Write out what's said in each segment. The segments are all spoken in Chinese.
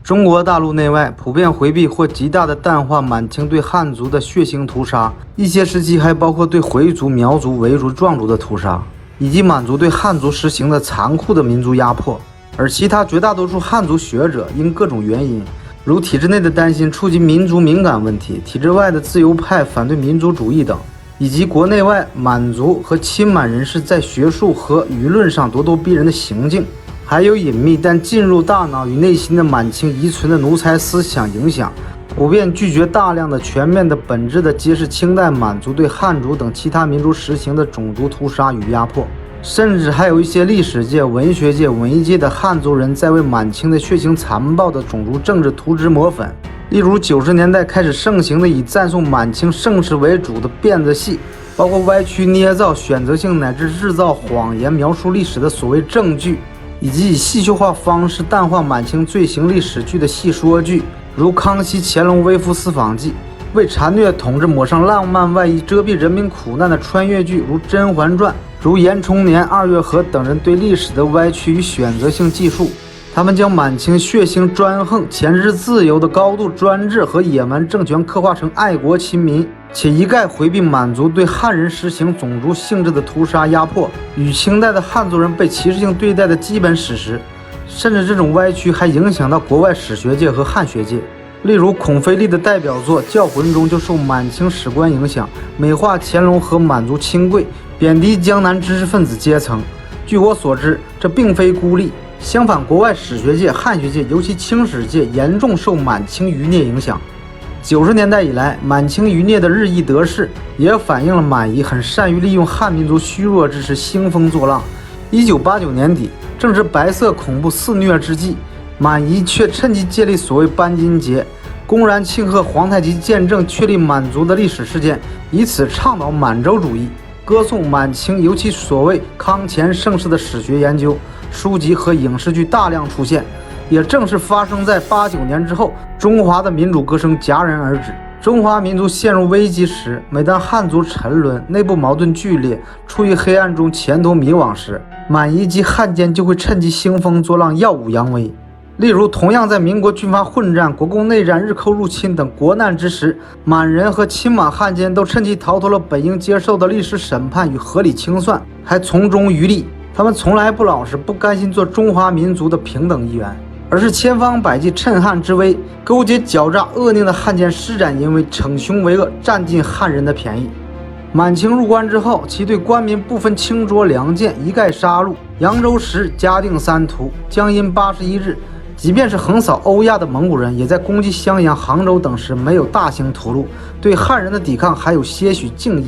中国大陆内外普遍回避或极大的淡化满清对汉族的血腥屠杀，一些时期还包括对回族、苗族、维族、壮族的屠杀，以及满族对汉族实行的残酷的民族压迫。而其他绝大多数汉族学者因各种原因，如体制内的担心触及民族敏感问题，体制外的自由派反对民族主义等，以及国内外满族和亲满人士在学术和舆论上咄咄逼人的行径，还有隐秘但进入大脑与内心的满清遗存的奴才思想影响，普遍拒绝大量的全面的本质的揭示清代满族对汉族等其他民族实行的种族屠杀与压迫。甚至还有一些历史界、文学界、文艺界的汉族人在为满清的血腥残暴的种族政治涂脂抹粉。例如90年代开始盛行的以赞颂满清盛世为主的辫子戏，包括歪曲、捏造、选择性乃至制造谎言描述历史的所谓正剧，以及以戏谑化方式淡化满清罪行历史剧的戏说剧，如《康熙、乾隆微服私访记》，为残虐统治抹上浪漫外衣遮蔽人民苦难的穿越剧，如《甄嬛传》，如严冲年、二月河等人对历史的歪曲与选择性记述。他们将满清血腥专横、钳制自由的高度专制和野蛮政权刻画成爱国亲民，且一概回避满族对汉人实行种族性质的屠杀压迫与清代的汉族人被歧视性对待的基本史实。甚至这种歪曲还影响到国外史学界和汉学界。例如孔飞力的代表作《教魂》中就受满清史观影响，美化乾隆和满族亲贵，贬低江南知识分子阶层。据我所知，这并非孤立，相反，国外史学界、汉学界，尤其清史界严重受满清余孽影响。90年代以来，满清余孽的日益得势，也反映了满夷很善于利用汉民族虚弱之时兴风作浪。1989年底，正值白色恐怖肆虐之际，满夷却趁机建立所谓班金节，公然庆贺皇太极见证确立满族的历史事件，以此倡导满洲主义，歌颂满清尤其所谓康乾盛世的史学研究，书籍和影视剧大量出现。也正是发生在89年之后，中华的民主歌声戛然而止，中华民族陷入危机时，每当汉族沉沦、内部矛盾剧烈、处于黑暗中、前途迷惘时，满夷及汉奸就会趁机兴风作浪、耀武扬威。例如，同样在民国军阀混战、国共内战、日寇入侵等国难之时，满人和亲满汉奸都趁机逃脱了本应接受的历史审判与合理清算，还从中渔利。他们从来不老实，不甘心做中华民族的平等一员，而是千方百计趁汉之危，勾结狡诈恶佞的汉奸，施展淫威，逞凶为恶，占尽汉人的便宜。满清入关之后，其对官民不分清浊良贱，一概杀戮。扬州时嘉定3屠，江阴81日，即便是横扫欧亚的蒙古人，也在攻击襄阳、杭州等时没有大兴屠戮，对汉人的抵抗还有些许敬意。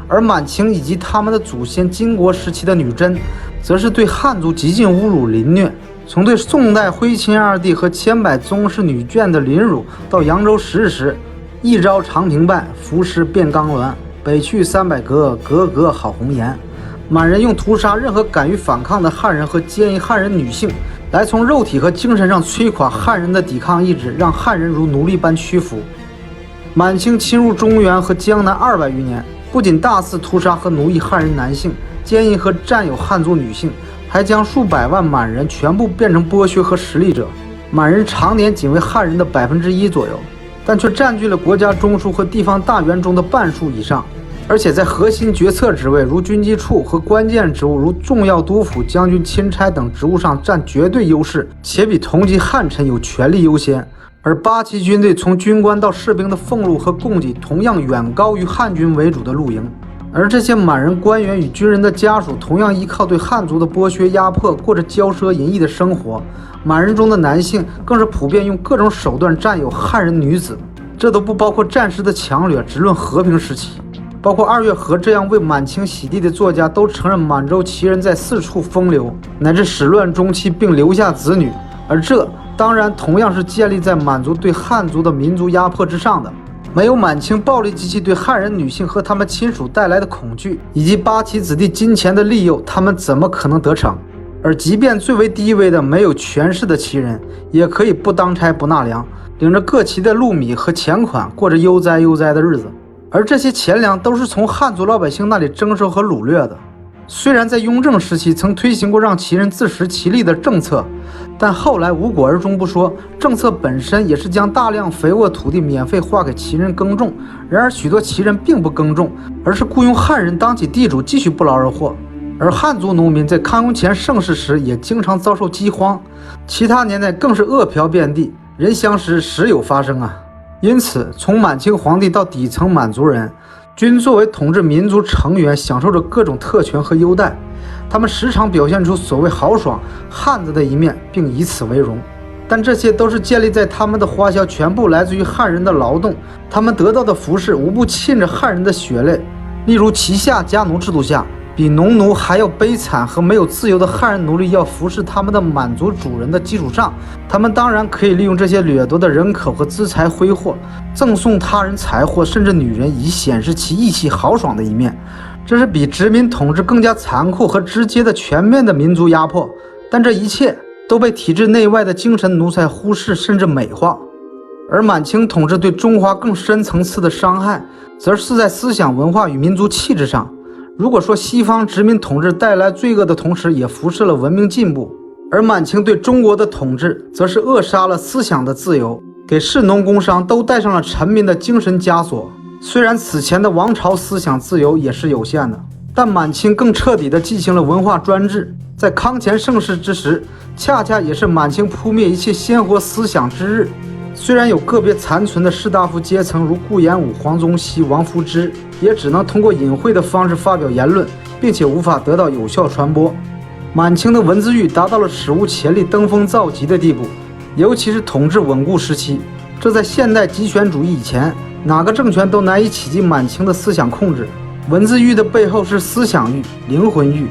而满清以及他们的祖先金国时期的女真，则是对汉族极尽侮辱凌虐。从对宋代徽钦二帝和千百宗室女眷的凌辱，到扬州10日时，一朝长亭拜，浮尸变钢鸾，北去300格，格格好红颜。满人用屠杀任何敢于反抗的汉人和奸淫汉人女性，来从肉体和精神上摧垮汉人的抵抗意志，让汉人如奴隶般屈服。满清侵入中原和江南200余年，不仅大肆屠杀和奴役汉人男性，奸淫和占有汉族女性，还将数百万满人全部变成剥削和实力者。满人常年仅为汉人的1%左右，但却占据了国家中枢和地方大员中的半数以上，而且在核心决策职位如军机处和关键职务如重要督抚、将军钦差等职务上占绝对优势，且比同级汉臣有权力优先。而八旗军队从军官到士兵的俸禄和供给同样远高于汉军为主的露营。而这些满人官员与军人的家属同样依靠对汉族的剥削压迫，过着骄奢淫逸的生活。满人中的男性更是普遍用各种手段占有汉人女子，这都不包括战时的强掠，只论和平时期。包括二月河这样为满清洗地的作家都承认满洲旗人在四处风流，乃至始乱终弃并留下子女，而这当然同样是建立在满族对汉族的民族压迫之上的。没有满清暴力机器对汉人女性和他们亲属带来的恐惧，以及八旗子弟金钱的利诱，他们怎么可能得逞？而即便最为低微的没有权势的旗人，也可以不当差不纳粮，领着各旗的禄米和钱款，过着悠哉悠哉的日子。而这些钱粮都是从汉族老百姓那里征收和掳掠的。虽然在雍正时期曾推行过让旗人自食其力的政策，但后来无果而终不说，政策本身也是将大量肥沃土地免费划给旗人耕种。然而许多旗人并不耕种，而是雇佣汉人当起地主，继续不劳而获。而汉族农民在康雍乾盛世时也经常遭受饥荒，其他年代更是饿殍遍地，人相食时有发生啊。因此，从满清皇帝到底层满族人，均作为统治民族成员享受着各种特权和优待。他们时常表现出所谓豪爽汉子的一面，并以此为荣。但这些都是建立在他们的花销全部来自于汉人的劳动，他们得到的服饰无不沁着汉人的血泪。例如旗下家奴制度下，比农奴还要悲惨和没有自由的汉人奴隶要服侍他们的满族主人的基础上，他们当然可以利用这些掠夺的人口和资财挥霍，赠送他人财货甚至女人，以显示其义气豪爽的一面。这是比殖民统治更加残酷和直接的全面的民族压迫，但这一切都被体制内外的精神奴才忽视甚至美化。而满清统治对中华更深层次的伤害，则是在思想文化与民族气质上。如果说西方殖民统治带来罪恶的同时也辐射了文明进步，而满清对中国的统治则是扼杀了思想的自由，给士农工商都带上了臣民的精神枷锁。虽然此前的王朝思想自由也是有限的，但满清更彻底地进行了文化专制。在康乾盛世之时，恰恰也是满清扑灭一切鲜活思想之日。虽然有个别残存的士大夫阶层，如顾炎武、黄宗羲、王夫之，也只能通过隐晦的方式发表言论，并且无法得到有效传播。满清的文字狱达到了史无前例登峰造极的地步，尤其是统治稳固时期，这在现代极权主义以前，哪个政权都难以企及满清的思想控制。文字狱的背后是思想狱、灵魂狱。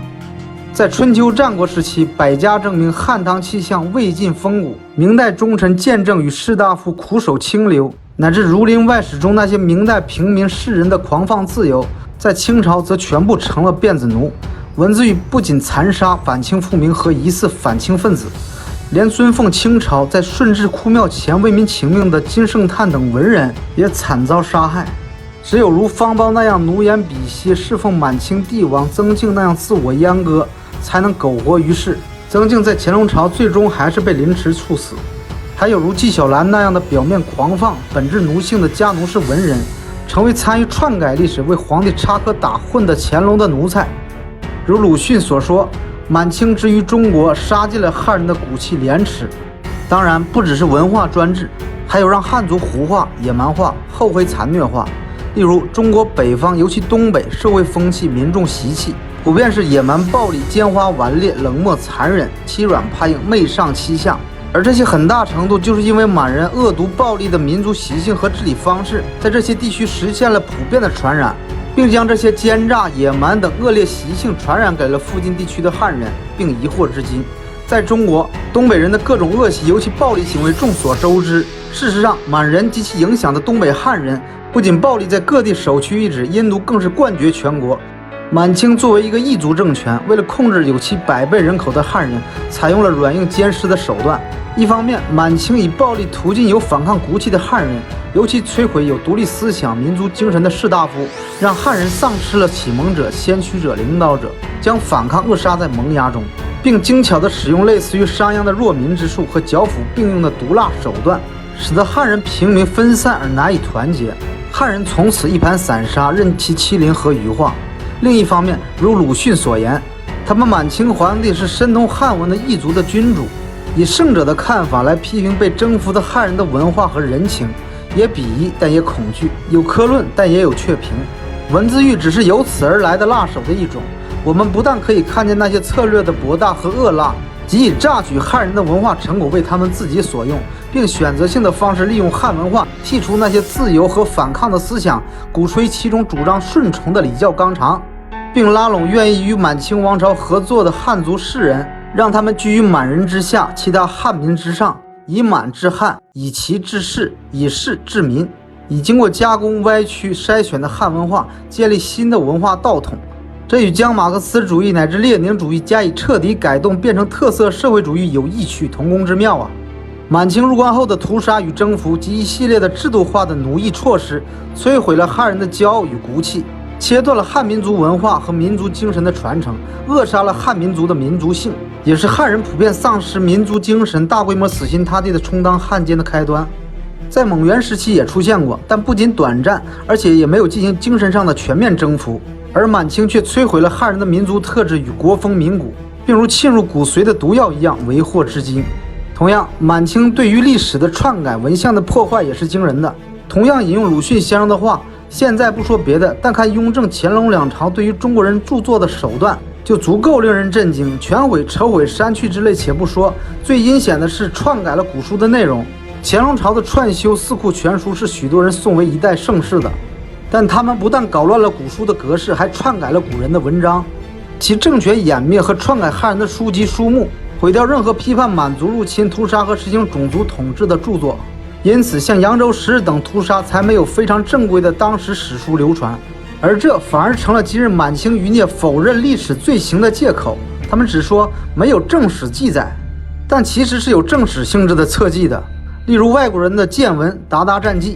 在春秋战国时期，百家争鸣，汉唐气象，魏晋风骨，明代忠臣见证与士大夫苦守清流，乃至《儒林外史》中那些明代平民士人的狂放自由，在清朝则全部成了辫子奴。文字狱不仅残杀反清复明和疑似反清分子，连尊奉清朝在顺治哭庙前为民请命的金圣叹等文人也惨遭杀害。只有如方苞那样奴颜婢膝侍奉满清帝王，曾静那样自我阉割，才能苟活于世。曾静在乾隆朝最终还是被凌迟处死。还有如纪晓岚那样的表面狂放、本质奴性的家奴式文人，成为参与篡改历史、为皇帝插科打诨的乾隆的奴才。如鲁迅所说，满清之于中国，杀尽了汉人的骨气廉耻。当然，不只是文化专制，还有让汉族胡化、野蛮化、后妃残虐化。例如中国北方，尤其东北，社会风气、民众习气普遍是野蛮暴力、奸猾顽劣、冷漠残忍、欺软怕硬、媚上欺下。而这些很大程度就是因为满人恶毒暴力的民族习性和治理方式，在这些地区实现了普遍的传染，并将这些奸诈、野蛮等恶劣习性传染给了附近地区的汉人，并遗祸至今。在中国，东北人的各种恶习，尤其暴力行为众所周知。事实上，满人及其影响的东北汉人不仅暴力在各地首屈一指，阴毒更是冠绝全国。满清作为一个异族政权，为了控制有其100倍人口的汉人，采用了软硬兼施的手段。一方面，满清以暴力途径有反抗骨气的汉人，尤其摧毁有独立思想、民族精神的士大夫，让汉人丧失了启蒙者、先驱者、领导者，将反抗扼杀在萌芽中，并精巧地使用类似于商鞅的弱民之术和剿抚并用的毒辣手段，使得汉人平民分散而难以团结。汉人从此一盘散沙，任其欺凌和愚化。另一方面，如鲁迅所言，他们满清皇帝是深通汉文的异族的君主，以圣者的看法来批评被征服的汉人的文化和人情，也鄙夷但也恐惧，有苛论但也有确评。文字狱只是由此而来的辣手的一种。我们不但可以看见那些策略的博大和恶辣，即以榨取汉人的文化成果为他们自己所用，并选择性的方式利用汉文化剔除那些自由和反抗的思想，鼓吹其中主张顺从的礼教纲常，并拉拢愿意与满清王朝合作的汉族士人，让他们居于满人之下，其他汉民之上，以满治汉，以齐治士，以士治民，以经过加工、歪曲、筛选的汉文化建立新的文化道统。这与将马克思主义乃至列宁主义加以彻底改动，变成特色社会主义有异曲同工之妙啊！满清入关后的屠杀与征服及一系列的制度化的奴役措施，摧毁了汉人的骄傲与骨气，切断了汉民族文化和民族精神的传承，扼杀了汉民族的民族性。也是汉人普遍丧失民族精神、大规模死心塌地的充当汉奸的开端。在蒙元时期也出现过，但不仅短暂，而且也没有进行精神上的全面征服。而满清却摧毁了汉人的民族特质与国风民骨，并如沁入骨髓的毒药一样为祸至今。同样，满清对于历史的篡改、文献的破坏也是惊人的。同样引用鲁迅先生的话，现在不说别的，但看雍正、乾隆两朝对于中国人著作的手段，就足够令人震惊。全毁、撤毁、删去之类且不说，最阴险的是篡改了古书的内容。乾隆朝的串修四库全书是许多人颂为一代盛世的，但他们不但搞乱了古书的格式，还篡改了古人的文章，其政权湮灭和篡改汉人的书籍书目，毁掉任何批判满族入侵、屠杀和实行种族统治的著作。因此，像扬州十日等屠杀才没有非常正规的当时史书流传，而这反而成了今日满清余孽否认历史罪行的借口。他们只说没有正史记载，但其实是有正史性质的册记的。例如外国人的见闻《鞑靼战记》，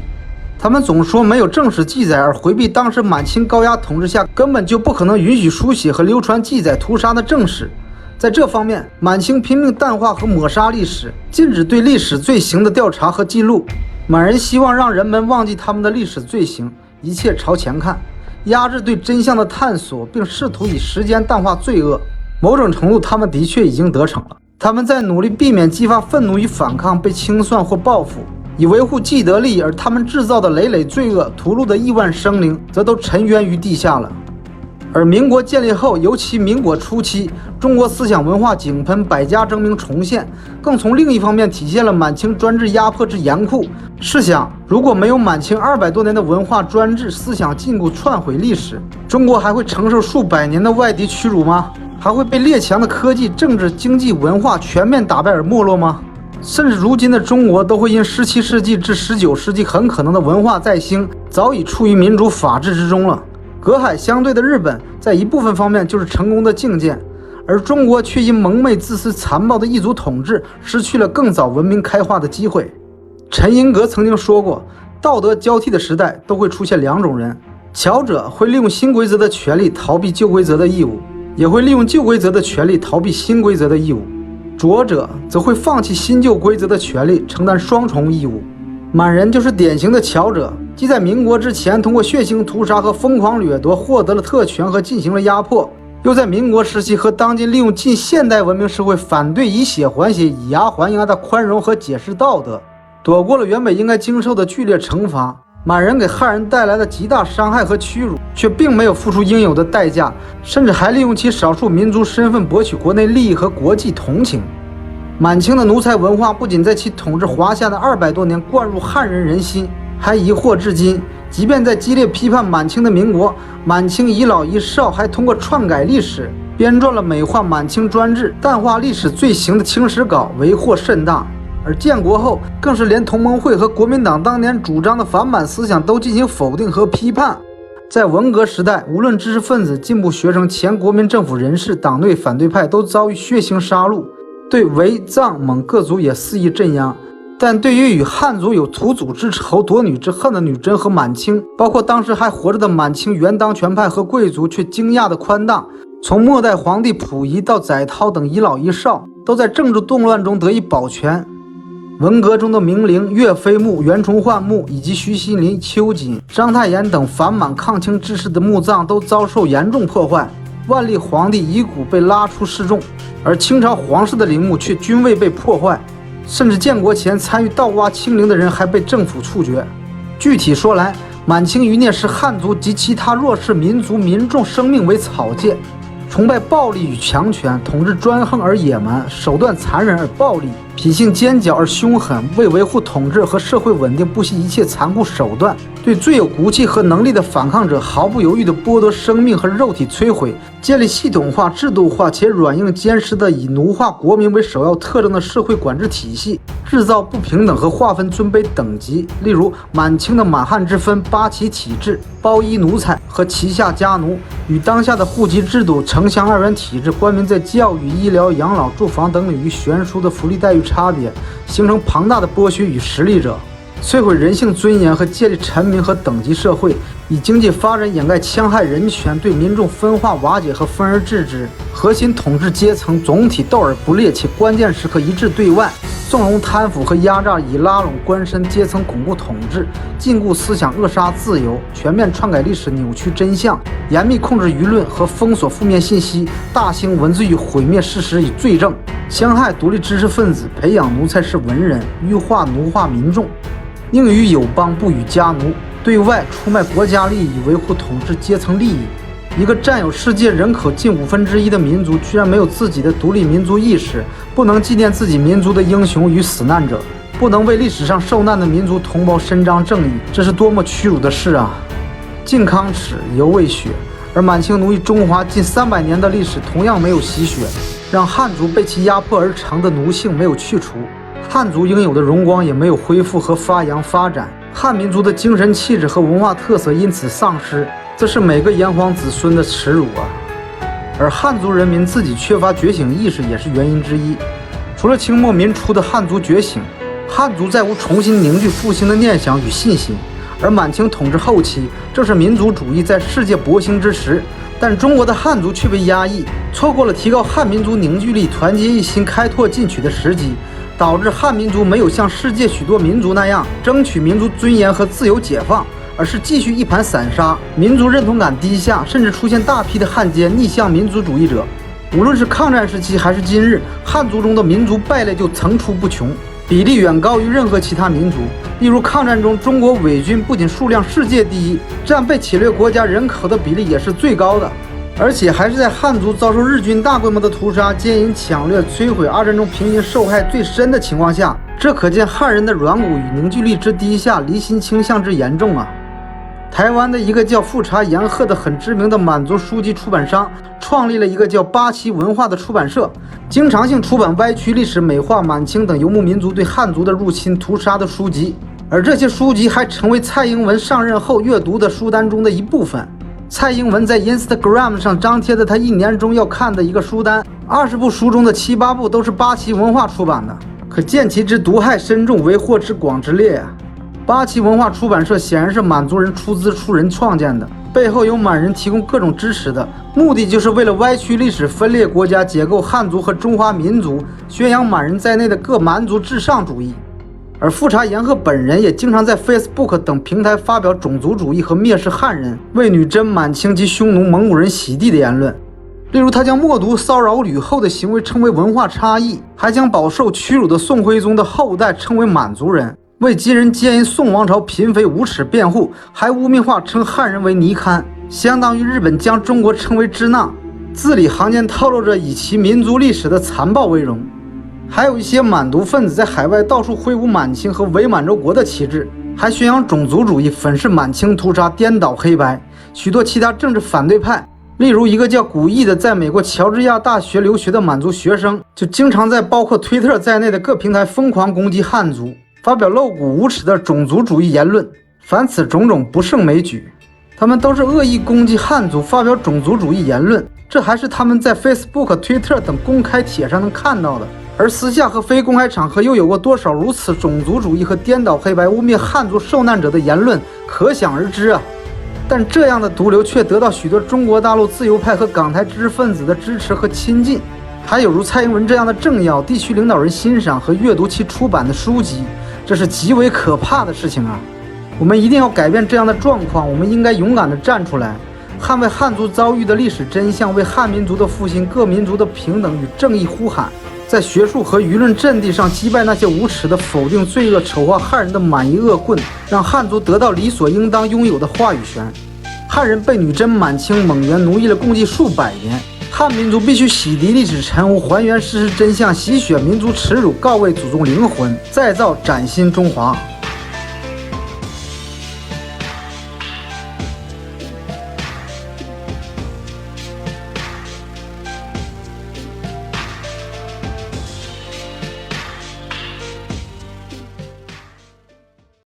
他们总说没有正史记载，而回避当时满清高压统治下根本就不可能允许书写和流传记载屠杀的正史。在这方面，满清拼命淡化和抹杀历史，禁止对历史罪行的调查和记录。满人希望让人们忘记他们的历史罪行，一切朝前看，压制对真相的探索，并试图以时间淡化罪恶。某种程度，他们的确已经得逞了。他们在努力避免激发愤怒与反抗被清算或报复，以维护既得利益，而他们制造的累累罪恶、屠戮的亿万生灵，则都沉冤于地下了。而民国建立后，尤其民国初期，中国思想文化井喷，百家争鸣重现，更从另一方面体现了满清专制压迫之严酷。试想，如果没有满清200多年的文化专制、思想禁锢篡毁历史，中国还会承受数百年的外敌屈辱吗？还会被列强的科技、政治、经济、文化全面打败而没落吗？甚至如今的中国都会因17世纪至19世纪很可能的文化再兴，早已处于民主法治之中了。隔海相对的日本，在一部分方面就是成功的境界，而中国却因蒙昧、自私、残暴的异族统治，失去了更早文明开化的机会。陈寅恪曾经说过，道德交替的时代都会出现2种人：巧者会利用新规则的权利逃避旧规则的义务，也会利用旧规则的权利逃避新规则的义务；拙者则会放弃新旧规则的权利，承担双重义务。满人就是典型的巧者，既在民国之前通过血腥屠杀和疯狂掠夺获得了特权和进行了压迫，又在民国时期和当今利用近现代文明社会反对以血还血、以牙还牙的宽容和解释道德，躲过了原本应该经受的剧烈惩罚。满人给汉人带来的极大伤害和屈辱，却并没有付出应有的代价，甚至还利用其少数民族身份博取国内利益和国际同情。满清的奴才文化不仅在其统治华夏的200多年灌入汉人人心，还疑惑至今。即便在激烈批判满清的民国，满清遗老遗少还通过篡改历史，编撰了美化满清专制、淡化历史罪行的清史稿，为祸甚大。而建国后，更是连同盟会和国民党当年主张的反满思想都进行否定和批判。在文革时代，无论知识分子、进步学生、前国民政府人士、党内反对派都遭遇血腥杀戮，对维、藏、蒙各族也肆意镇压。但对于与汉族有土祖之仇、夺女之恨的女真和满清，包括当时还活着的满清原当权派和贵族，却惊讶的宽大。从末代皇帝溥仪到载涛等遗老遗少，都在政治动乱中得以保全。文革中的明陵、岳飞墓、袁崇焕墓以及徐锡麟、秋瑾、章太炎等反满抗清志士的墓葬都遭受严重破坏，万历皇帝遗骨被拉出示众，而清朝皇室的陵墓却均未被破坏，甚至建国前参与盗挖清陵的人还被政府处决。具体说来，满清余孽视汉族及其他弱势民族民众生命为草芥，崇拜暴力与强权，统治专横而野蛮，手段残忍而暴力，脾性尖角而凶狠，为维护统治和社会稳定不惜一切残酷手段，对最有骨气和能力的反抗者毫不犹豫地剥夺生命和肉体摧毁，建立系统化、制度化且软硬兼施的以奴化国民为首要特征的社会管制体系，制造不平等和划分尊卑等级。例如满清的满汉之分、八旗体制、包衣奴才和旗下家奴，与当下的户籍制度、城乡2元体制、官民在教育、医疗、养老、住房等领域悬殊的福利待遇差别，形成庞大的剥削与实力者。摧毁人性尊严和建立臣民和等级社会，以经济发展掩盖戕害人权，对民众分化瓦解和分而治之。核心统治阶层总体斗而不裂，且关键时刻一致对外，纵容贪腐和压榨，以拉拢官绅阶层巩固统治，禁锢思想，扼杀自由，全面篡改历史，扭曲真相，严密控制舆论和封锁负面信息，大兴文字狱，毁灭事实与罪证，戕害独立知识分子，培养奴才式文人，愚化奴化民众。宁与友邦，不与家奴，对外出卖国家利益，以维护统治阶层利益。一个占有世界人口近1/5的民族，居然没有自己的独立民族意识，不能纪念自己民族的英雄与死难者，不能为历史上受难的民族同胞伸张正义，这是多么屈辱的事啊！靖康耻，犹未雪，而满清奴役中华近300年的历史同样没有洗雪，让汉族被其压迫而成的奴性没有去除。汉族应有的荣光也没有恢复和发扬发展，汉民族的精神气质和文化特色因此丧失，这是每个炎黄子孙的耻辱啊！而汉族人民自己缺乏觉醒意识也是原因之一。除了清末民初的汉族觉醒，汉族再无重新凝聚复兴的念想与信心。而满清统治后期，正是民族主义在世界勃兴之时，但中国的汉族却被压抑，错过了提高汉民族凝聚力、团结一心、开拓进取的时机。导致汉民族没有像世界许多民族那样争取民族尊严和自由解放，而是继续一盘散沙，民族认同感低下，甚至出现大批的汉奸逆向民族主义者。无论是抗战时期还是今日，汉族中的民族败类就层出不穷，比例远高于任何其他民族。例如抗战中，中国伪军不仅数量世界第一，占被侵略国家人口的比例也是最高的。而且还是在汉族遭受日军大规模的屠杀、奸淫、抢掠、摧毁，二战中平民受害最深的情况下，这可见汉人的软骨与凝聚力之低下，离心倾向之严重啊！台湾的一个叫富察言鹤的很知名的满族书籍出版商，创立了一个叫八旗文化的出版社，经常性出版歪曲历史、美化满清等游牧民族对汉族的入侵、屠杀的书籍，而这些书籍还成为蔡英文上任后阅读的书单中的一部分。蔡英文在 Instagram 上张贴的他1年中要看的一个书单，20部书中的7、8部都是八旗文化出版的，可见其之毒害深重、为祸之广之烈啊！八旗文化出版社显然是满族人出资出人创建的，背后有满人提供各种支持的，目的就是为了歪曲历史、分裂国家、解构汉族和中华民族，宣扬满人在内的各蛮族至上主义。而富察言鹤本人也经常在 Facebook 等平台发表种族主义和蔑视汉人、为女真、满清及匈奴、蒙古人洗地的言论。例如，他将默读骚扰吕后的行为称为文化差异，还将饱受屈辱的宋徽宗的后代称为满族人，为吉人奸淫宋王朝嫔妃无耻辩护，还污名化称汉人为尼堪，相当于日本将中国称为支那，字里行间透露着以其民族历史的残暴为荣。还有一些满族分子在海外到处挥舞满清和伪满洲国的旗帜，还宣扬种族主义，粉饰满清屠杀，颠倒黑白。许多其他政治反对派，例如一个叫古义的在美国乔治亚大学留学的满族学生，就经常在包括推特在内的各平台疯狂攻击汉族，发表露骨无耻的种族主义言论。凡此种种不胜枚举，他们都是恶意攻击汉族，发表种族主义言论，这还是他们在 Facebook、推特等公开帖上能看到的。而私下和非公开场合又有过多少如此种族主义和颠倒黑白、污蔑汉族受难者的言论，可想而知啊！但这样的毒瘤却得到许多中国大陆自由派和港台知识分子的支持和亲近，还有如蔡英文这样的政要、地区领导人欣赏和阅读其出版的书籍，这是极为可怕的事情啊！我们一定要改变这样的状况，我们应该勇敢地站出来，捍卫汉族遭遇的历史真相，为汉民族的复兴、各民族的平等与正义呼喊。在学术和舆论阵地上击败那些无耻的否定罪恶、丑化汉人的满夷恶棍，让汉族得到理所应当拥有的话语权。汉人被女真、满清、蒙元奴役了共计数百年，汉民族必须洗涤历史尘污，还原事实真相，洗雪民族耻辱，告慰祖宗灵魂，再造崭新中华。